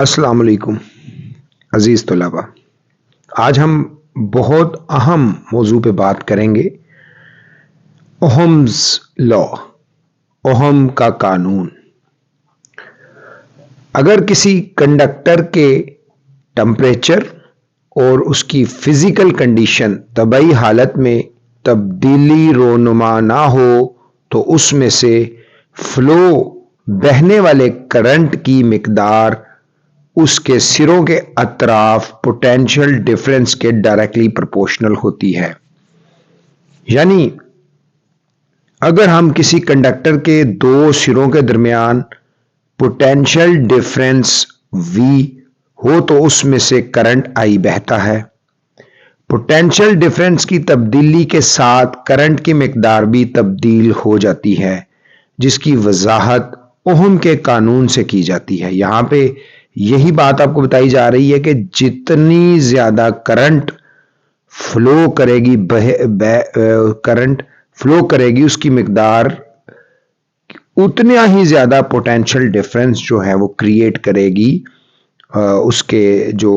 अस्सलाम वालेकुम अजीज तलबा। आज हम बहुत अहम मौजू पे बात करेंगे। ओहम्स लॉ, ओहम का कानून। अगर किसी कंडक्टर के टेम्परेचर और उसकी फिजिकल कंडीशन तबाई हालत में तब्दीली रोनुमा ना हो तो उसमें से फ्लो, बहने वाले करंट की मिकदार उसके सिरों के अतराफ पोटेंशियल डिफरेंस के डायरेक्टली प्रोपोर्शनल होती है। यानी अगर हम किसी कंडक्टर के दो सिरों के दरमियान पोटेंशियल डिफरेंस V हो तो उसमें से करंट I बहता है। पोटेंशियल डिफरेंस की तब्दीली के साथ करंट की मिकदार भी तब्दील हो जाती है, जिसकी वजाहत ओहम के कानून से की जाती है। यहां पे यही बात आपको बताई जा रही है कि जितनी ज्यादा करंट फ्लो करेगी करंट फ्लो करेगी उसकी मिकदार उतना ही ज्यादा पोटेंशियल डिफरेंस जो है वो क्रिएट करेगी। उसके जो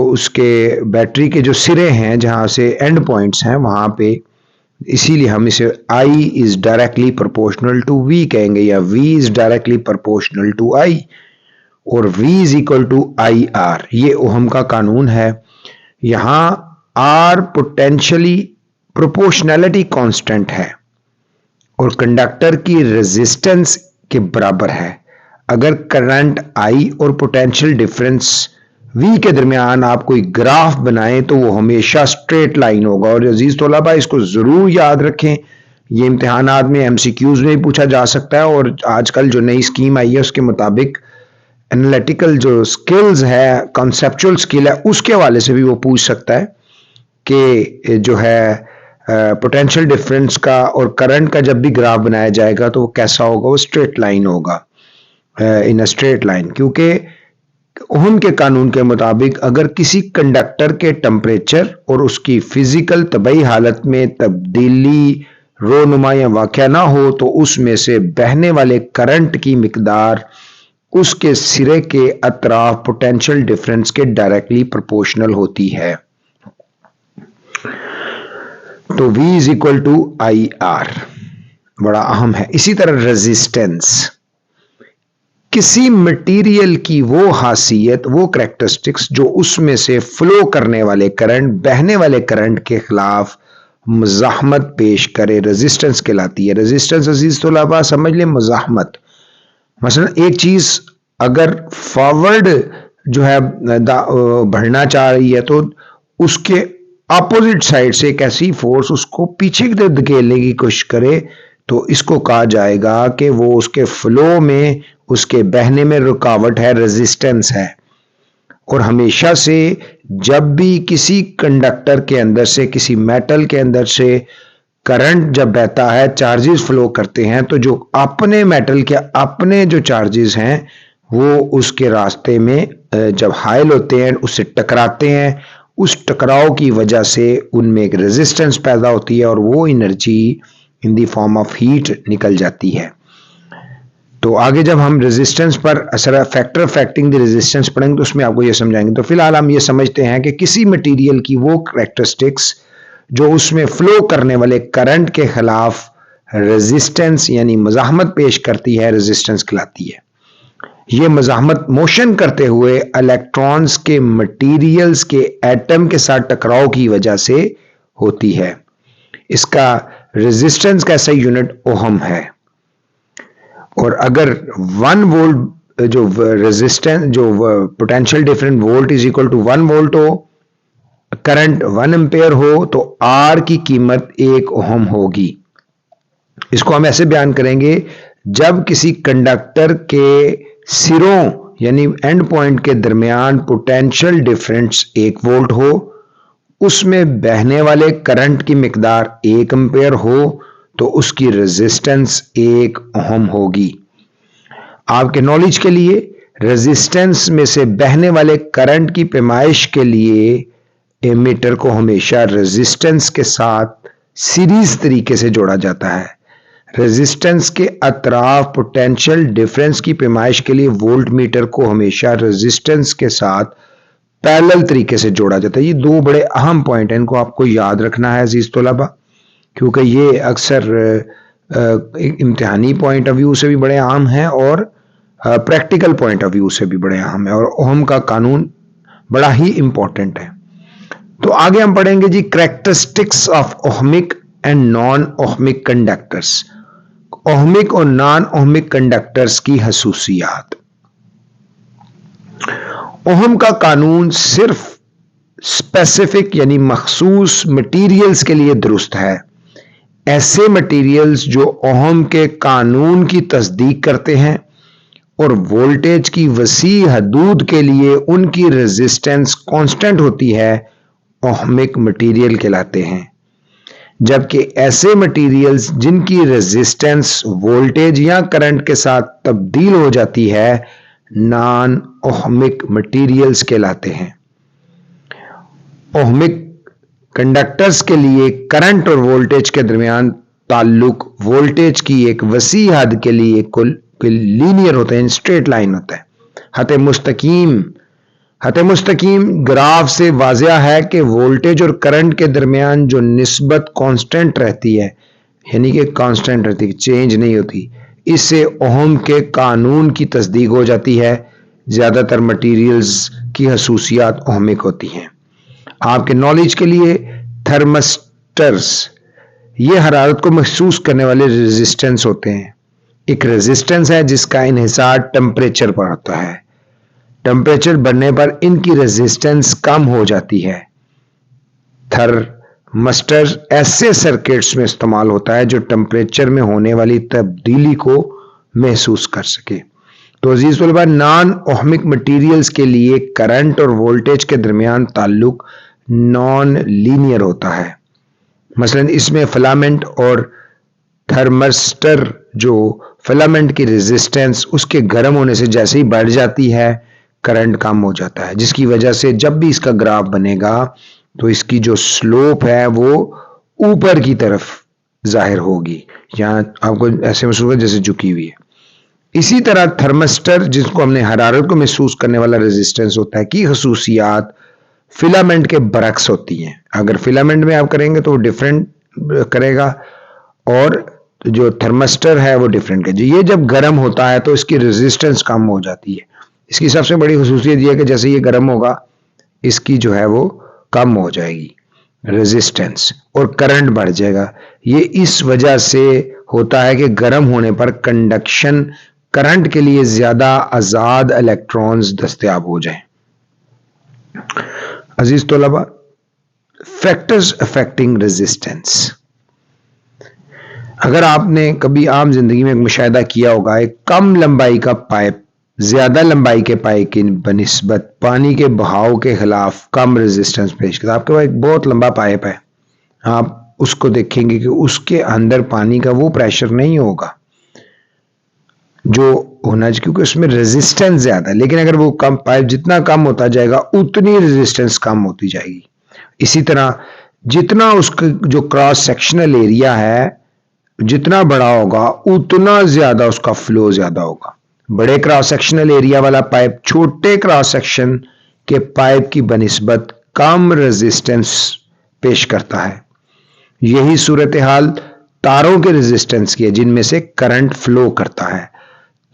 उसके बैटरी के जो सिरे हैं, जहां से एंड पॉइंट्स हैं, वहां पे इसीलिए हम इसे I is directly proportional to V कहेंगे, या V is directly proportional to I, और V is equal to IR। ये ओहम का कानून है। यहां R पोटेंशियली प्रोपोर्शनैलिटी कांस्टेंट है और कंडक्टर की रेजिस्टेंस के बराबर है। अगर करंट I और पोटेंशियल डिफरेंस V के दरमियान आप कोई ग्राफ बनाएं तो वो हमेशा स्ट्रेट लाइन होगा। और अजीज तौलबा, इसको जरूर याद रखें, ये इम्तिहानात में MCQs में भी पूछा जा सकता है, और आजकल जो नई स्कीम आई है उसके मुताबिक एनालिटिकल जो स्किल्स है, कॉन्सेप्चुअल स्किल है, उसके हवाले से भी वो पूछ सकता है कि जो है पोटेंशियल डिफरेंस का और करंट का जब भी ग्राफ बनाया जाएगा तो वो कैसा होगा, वो स्ट्रेट लाइन होगा, इन अ स्ट्रेट लाइन। क्योंकि ओहम के कानून के मुताबिक अगर किसी कंडक्टर के टेम्परेचर और उसकी फिजिकल तबाई हालत में तब्दीली रोनुमा या वाक़या ना हो तो उसमें से बहने वाले करंट की मिकदार उसके सिरे के अतराफ पोटेंशियल डिफरेंस के डायरेक्टली प्रोपोर्शनल होती है। तो V is equal to IR बड़ा अहम है। इसी तरह रेजिस्टेंस, किसी मटेरियल की वो हासियत, वो करैक्टरिस्टिक्स जो उसमें से फ्लो करने वाले करंट, बहने वाले करंट के खिलाफ मुज़ाहमत पेश करे, रेजिस्टेंस कहलाती है। रेजिस्टेंस अजीज तौलबा समझ लें, मुज़ाहमत। मसलन एक चीज अगर फॉरवर्ड जो है बढ़ना चाह रही है तो उसके अपोजिट साइड से एक ऐसी फोर्स उसको पीछे की तरफ धकेलने की कोशिश करे तो इसको कहा जाएगा कि वो उसके फ्लो में, उसके बहने में रुकावट है, रेजिस्टेंस है। और हमेशा से जब भी किसी कंडक्टर के अंदर से, किसी मेटल के अंदर से करंट जब बहता है, चार्जेस फ्लो करते हैं, तो जो अपने मेटल के अपने जो चार्जेस हैं वो उसके रास्ते में जब हाइल होते हैं उससे टकराते हैं। उस टकराव की वजह से उनमें एक रेजिस्टेंस पैदा होती है और वो energy in the form of heat निकल जाती है। तो आगे जब हम रेजिस्टेंस पर असर फैक्टर अफेक्टिंग द रेजिस्टेंस पढ़ेंगे तो उसमें आपको ये समझाएंगे। तो फिलहाल हम ये समझते हैं कि किसी मटेरियल की वो करैक्टरिस्टिक्स जो उसमें फ्लो करने वाले करंट के खिलाफ रेजिस्टेंस यानी मज़ाहमत पेश करती है, रेजिस्टेंस कहलाती है। ये मज़ाहमत मोशन करते हुए इलेक्ट्रॉन्स के मटेरियल्स के एटम के साथ टकराव की वजह से होती है। इसका रेजिस्टेंस का ऐसा यूनिट ओहम है। और अगर 1 वोल्ट जो रेजिस्टेंस, जो potential difference volt is equal to 1 volt हो, करंट 1 एम्पेयर हो, तो R की कीमत 1 ओहम होगी। इसको हम ऐसे बयान करेंगे, जब किसी कंडक्टर के सिरों यानी एंड पॉइंट के दरमियान पोटेंशियल डिफरेंस 1 वोल्ट हो, उसमें बहने वाले करंट की मिकदार 1 एम्पेयर हो, तो उसकी रेजिस्टेंस 1 ओहम होगी। आपके नॉलेज के लिए, रेजिस्टेंस में से बहने वाले करंट की पैमाइश के लिए एमीटर को हमेशा रेजिस्टेंस के साथ सीरीज तरीके से जोड़ा जाता है। रेजिस्टेंस के अतराफ पोटेंशियल डिफरेंस की पैमाइश के लिए वोल्ट मीटर को हमेशा रेजिस्टेंस के साथ पैरेलल तरीके से जोड़ा जाता है। ये दो बड़े अहम पॉइंट हैं, इनको आपको याद रखना है अजीज तलबा, क्योंकि ये अक्सर इम्तिहानी पॉइंट ऑफ व्यू से भी बड़े अहम हैं और प्रैक्टिकल पॉइंट ऑफ व्यू से भी बड़े अहम है, और ओहम का कानून बड़ा ही इंपॉर्टेंट है। तो आगे हम पढ़ेंगे जी characteristics of ohmic and non ohmic conductors, ohmic और नॉन ओहमिक कंडक्टर्स की खसूसियात। ओहम का कानून सिर्फ स्पेसिफिक यानी मखसूस मटेरियल्स के लिए दुरुस्त है। ऐसे मटेरियल्स जो ओहम के कानून की तस्दीक करते हैं और वोल्टेज की वसी हदूद के लिए उनकी रेजिस्टेंस कांस्टेंट होती है, ओहमिक मटेरियल कहलाते हैं। जबकि ऐसे मटेरियल्स जिनकी रेजिस्टेंस वोल्टेज या करंट के साथ तब्दील हो जाती है, नॉन ओहमिक मटेरियल्स कहलाते हैं। ओहमिक कंडक्टर्स के लिए करंट और वोल्टेज के दरमियान ताल्लुक वोल्टेज की एक वसी हद के लिए कुल लीनियर होते हैं, स्ट्रेट लाइन होता है। हत मुस्तकीम ग्राफ से वाज़िया है कि वोल्टेज और करंट के दरमियान जो निस्बत कांस्टेंट रहती है, यानी कि कांस्टेंट रहती है, चेंज नहीं होती, इससे ओहम के कानून की तस्दीक हो जाती है। ज्यादातर मटेरियल्स की खसूसियात ओहमिक होती हैं। आपके नॉलेज के लिए थर्मिस्टर्स ये हरारत को महसूस करने वाले रेजिस्टेंस होते हैं। एक रेजिस्टेंस है जिसका इन्हिसार टेम्परेचर पर होता है। टेम्परेचर बढ़ने पर इनकी रेजिस्टेंस कम हो जाती है। थर्मिस्टर ऐसे सर्किट्स में इस्तेमाल होता है जो टेम्परेचर में होने वाली तब्दीली को महसूस कर सके। तो अजीज तलबा, नॉन ओहमिक मटेरियल्स के लिए करंट और वोल्टेज के दरमियान ताल्लुक नॉन लीनियर होता है। मसलन इसमें फिलामेंट और थर्मिस्टर, जो फिलामेंट की रेजिस्टेंस उसके गर्म होने से जैसे ही बढ़ जाती है, करंट कम हो जाता है, जिसकी वजह से जब भी इसका ग्राफ बनेगा तो इसकी जो स्लोप है वो ऊपर की तरफ जाहिर होगी। यहां आपको ऐसे महसूस होगा जैसे झुकी हुई है। इसी तरह थर्मिस्टर, जिसको हमने हरारत को महसूस करने वाला रेजिस्टेंस होता है, की खसूसियात फिलामेंट के बरक्स होती हैं। अगर फिलामेंट में आप करेंगे तो वो डिफरेंट करेगा और जो थर्मिस्टर है वो डिफरेंट करेगा। ये जब गर्म होता है तो इसकी रेजिस्टेंस कम हो जाती है। इसकी सबसे बड़ी खसूसियत यह है कि जैसे ये गर्म होगा इसकी जो है वो कम हो जाएगी रेजिस्टेंस और करंट बढ़ जाएगा। ये इस वजह से होता है कि गर्म होने पर कंडक्शन करंट के लिए ज्यादा आजाद इलेक्ट्रॉन्स दस्तयाब हो जाएं। अजीज तलबा, फैक्टर्स अफेक्टिंग रेजिस्टेंस। अगर आपने कभी आम जिंदगी में एक मुशाहिदा किया होगा, एक कम लंबाई का पाइप ज्यादा लंबाई के पाइप की बनिस्बत पानी के बहाव के खिलाफ कम रेजिस्टेंस पेश करता है। आपके पास एक बहुत लंबा पाइप है, आप उसको देखेंगे कि उसके अंदर पानी का वो प्रेशर नहीं होगा जो होना चाहिए, क्योंकि उसमें रेजिस्टेंस ज्यादा है। लेकिन अगर वो कम पाइप जितना कम होता जाएगा उतनी रेजिस्टेंस कम होती जाएगी। इसी तरह जितना उसका जो क्रॉस सेक्शनल एरिया है जितना बड़ा होगा उतना ज्यादा उसका फ्लो ज्यादा होगा। बड़े क्रॉस सेक्शनल एरिया वाला पाइप छोटे क्रॉस सेक्शन के पाइप की बनिस्बत कम रेजिस्टेंस पेश करता है। यही सूरत हाल तारों के रेजिस्टेंस की है जिनमें से करंट फ्लो करता है।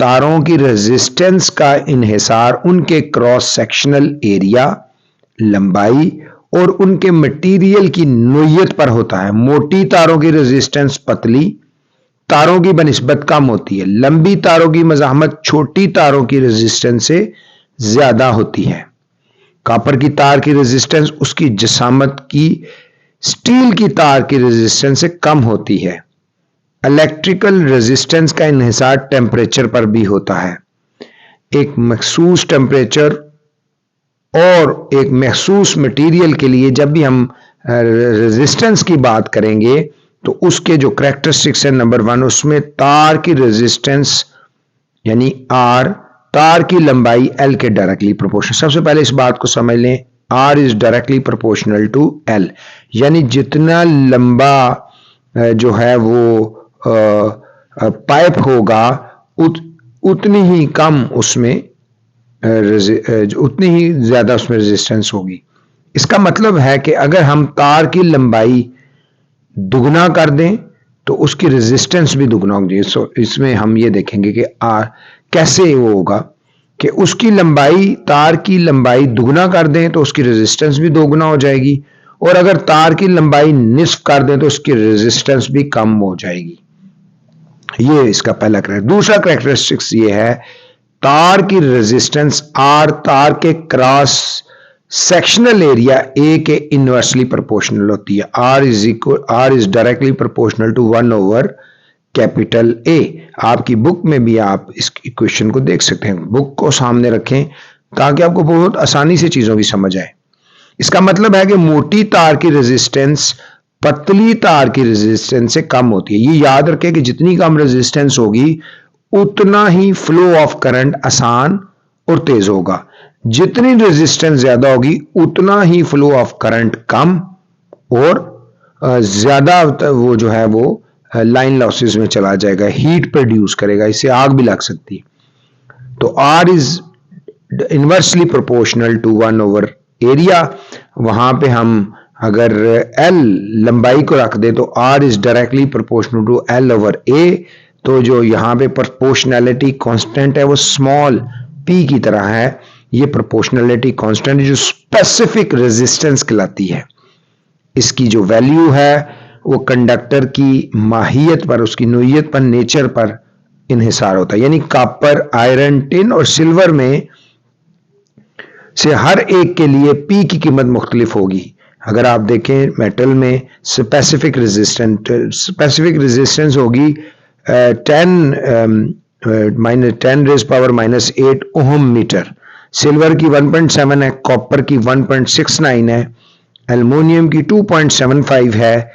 तारों की रेजिस्टेंस का इन्हिसार उनके क्रॉस सेक्शनल एरिया, लंबाई और उनके मटेरियल की नोयत पर होता है। मोटी तारों की रेजिस्टेंस पतली तारों की बनिस्बत कम होती है। लंबी तारों की मज़ाहमत छोटी तारों की रेजिस्टेंस से ज्यादा होती है। कॉपर की तार की रेजिस्टेंस उसकी जसामत की स्टील की तार की रेजिस्टेंस से कम होती है। इलेक्ट्रिकल रेजिस्टेंस का इन्हिसार टेम्परेचर पर भी होता है। एक मखसूस टेम्परेचर और एक मखसूस मटेरियल के लिए जब भी हम रेजिस्टेंस की बात करेंगे तो उसके जो कैरेक्टरिस्टिक्स है, नंबर 1 उसमें तार की रेजिस्टेंस यानी R, तार की लंबाई L के डायरेक्टली प्रोपोर्शनल। सबसे पहले इस बात को समझ लें, R is directly proportional to L, यानी जितना लंबा जो है वो पाइप होगा उतनी ही कम उसमें उतनी ही ज्यादा उसमें रेजिस्टेंस होगी। इसका मतलब है कि अगर हम तार की लंबाई दुगना कर दें तो उसकी रेजिस्टेंस भी दुगना होगी। सो इसमें हम ये देखेंगे कि कैसे वो होगा कि उसकी लंबाई, तार की लंबाई दुगना कर दें तो उसकी रेजिस्टेंस भी दोगुना हो जाएगी, और अगर तार की लंबाई निस्फ कर दें तो उसकी रेजिस्टेंस भी कम हो जाएगी। ये इसका पहला करेक्टर। दूसरा करेक्टरिस्टिक्स ये है, तार की रेजिस्टेंस आर तार के क्रॉस सेक्शनल एरिया ए के इनवर्सली प्रोपोर्शनल होती है। R is directly proportional to 1/कैपिटल ए। आपकी बुक में भी आप इस इक्वेशन को देख सकते हैं। बुक को सामने रखें ताकि आपको बहुत आसानी से चीजों की समझ आए। इसका मतलब है कि मोटी तार की रेजिस्टेंस पतली तार की रेजिस्टेंस से कम होती है। ये याद रखें कि जितनी कम रेजिस्टेंस होगी उतना ही फ्लो ऑफ करंट आसान और तेज होगा। जितनी रेजिस्टेंस ज्यादा होगी उतना ही फ्लो ऑफ करंट कम और ज्यादा वो जो है वो लाइन लॉसेस में चला जाएगा, हीट प्रोड्यूस करेगा, इससे आग भी लग सकती है। तो R is inversely proportional to 1/एरिया। वहां पे हम अगर एल लंबाई को रख दे तो R is directly proportional to L/A। तो जो यहाँ पे प्रोपोर्शनैलिटी कांस्टेंट है वो स्मॉल p की तरह है। ये प्रोपोर्शनैलिटी कांस्टेंट जो स्पेसिफिक रेजिस्टेंस कहलाती है, इसकी जो वैल्यू है वो कंडक्टर की माहियत पर, उसकी नोयत पर, नेचर पर इन्हिसार होता है। यानी कॉपर, आयरन, टिन और सिल्वर में से हर एक के लिए P की कीमत मुख्तलिफ होगी। अगर आप देखें मेटल में स्पेसिफिक रेजिस्टेंस होगी 10⁻⁻8 ओहम मीटर, सिल्वर की 1.7 है, कॉपर की 1.69 है, एल्युमिनियम की 2.75 है,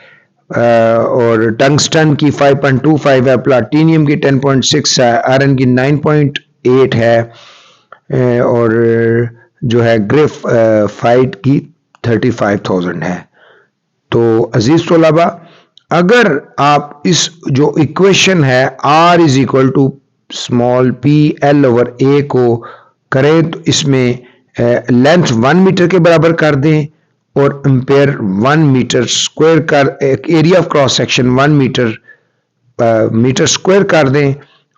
और टंगस्टन की 5.25 है, प्लाटिनियम की 10.6 है, आयरन की 9.8 है, और जो है ग्रेफाइट की 35,000 है। तो अजीज तलबा, अगर आप इस जो इक्वेशन है R is equal to small p L/A को करें तो इसमें लेंथ 1 मीटर के बराबर कर दें और एम्पेयर 1 मीटर स्क्वायर कर, area of cross section 1 metre square कर दें,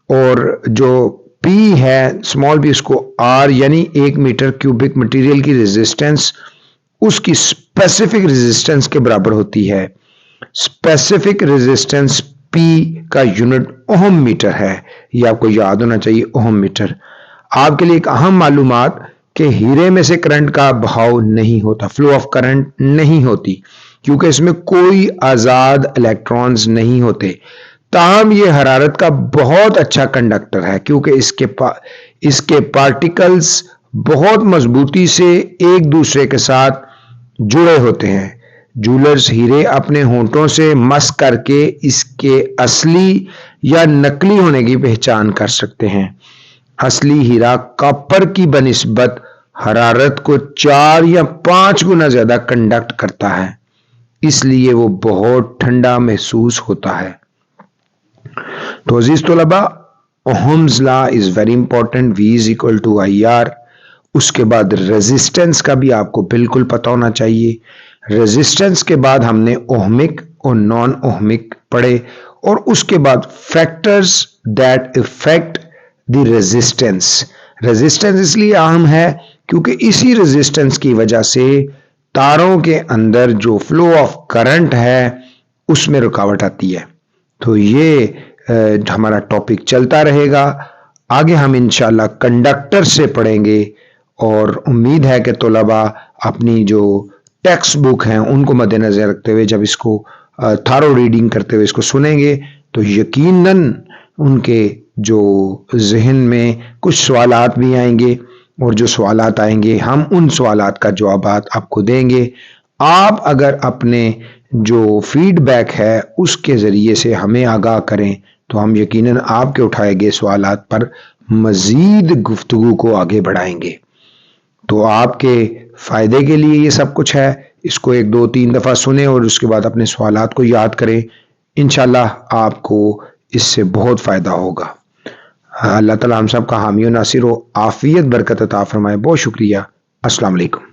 और जो P है स्मॉल p इसको R यानी 1 मीटर क्यूबिक मटेरियल की रेजिस्टेंस उसकी स्पेसिफिक रेजिस्टेंस के बराबर होती है। स्पेसिफिक रेजिस्टेंस P का यूनिट ओहम मीटर है, ये आपको याद होना चाहिए, ओहम मीटर। आपके लिए एक अहम मालूमात कि हीरे में से करंट का बहाव नहीं होता, फ्लो ऑफ करंट नहीं होती, क्योंकि इसमें कोई आजाद इलेक्ट्रॉन्स नहीं होते। ताहम ये हरारत का बहुत अच्छा कंडक्टर है, क्योंकि इसके पार्टिकल्स बहुत मजबूती से एक दूसरे के साथ जुड़े होते हैं। जूलर्स हीरे अपने होंठों से मस करके इसके असली या नकली होने की पहचान कर सकते हैं। असली हीरा कॉपर की बनिस्बत हरारत को 4 या 5 गुना ज्यादा कंडक्ट करता है, इसलिए वो बहुत ठंडा महसूस होता है। तो अजीज तलबा, Ohm's law is very important, V is equal to IR। उसके बाद रेजिस्टेंस का भी आपको बिल्कुल पता होना चाहिए। रेजिस्टेंस के बाद हमने ओहमिक और नॉन ओहमिक पढ़े, और उसके बाद factors that effect the resistance. Resistance इसलिए अहम है क्योंकि इसी रेजिस्टेंस की वजह से तारों के अंदर जो फ्लो ऑफ करंट है उसमें रुकावट आती है। तो ये हमारा टॉपिक चलता रहेगा। आगे हम इंशाल्लाह कंडक्टर से पढ़ेंगे, और उम्मीद है कि तलबा अपनी जो टेक्स्ट बुक हैं उनको मद्देनजर रखते हुए जब इसको थारो रीडिंग करते हुए इसको सुनेंगे तो यकीनन उनके जो जहन में कुछ सवालात भी आएंगे, और जो सवालात आएंगे हम उन सवालात का जवाब आपको देंगे। आप अगर अपने जो फीडबैक है उसके ज़रिए से हमें आगाह करें तो हम यकीनन आपके उठाए गए सवालात पर मज़ीद गुफ्तगू को आगे बढ़ाएंगे। तो आपके फ़ायदे के लिए ये सब कुछ है। इसको 1, 2, 3 दफ़ा सुने और उसके बाद अपने सवालात को याद करें। इंशाल्लाह आपको इससे बहुत फ़ायदा होगा। अल्लाह ताला हम सब का हामी और नासिर हो, आफ़ियत बरकत अता फरमाए। बहुत शुक्रिया। अस्सलाम वालेकुम।